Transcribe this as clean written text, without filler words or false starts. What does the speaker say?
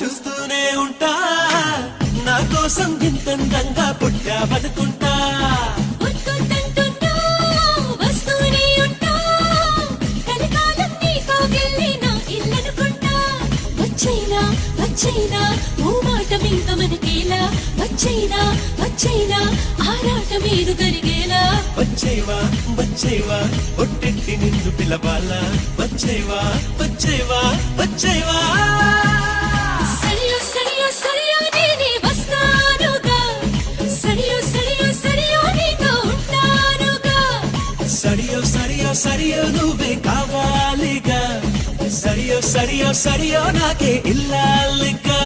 చూస్తూనే ఉంటా నా కోసం ఇంతందంగా పుట్టావనుకుంటా ఉత్కంఠంటుంటూ వస్తూనే ఉంటా కలకాలం నీ కౌగిల్లే నా ఇల్లనుకుంటా వచ్చైనా వచ్చైనా ఓ మాట మింక మనకేలా వచ్చైనా వచ్చైనా ఆరాట మీరు కలిగేలా వచ్చేవా వచ్చేవా ఒట్టెట్టి నిన్ను పిలవాలా వచ్చేవా వచ్చేవా వచ్చేవా సరియో సరియో సరియో నేనే వస్తానుగా సరియో సరియో సరియో నీతో ఉంటానుగా సరియో సరియో సరియో నువ్వే కావాలిగా సరియో సరియో సరియో నాకే ఇల్లాలి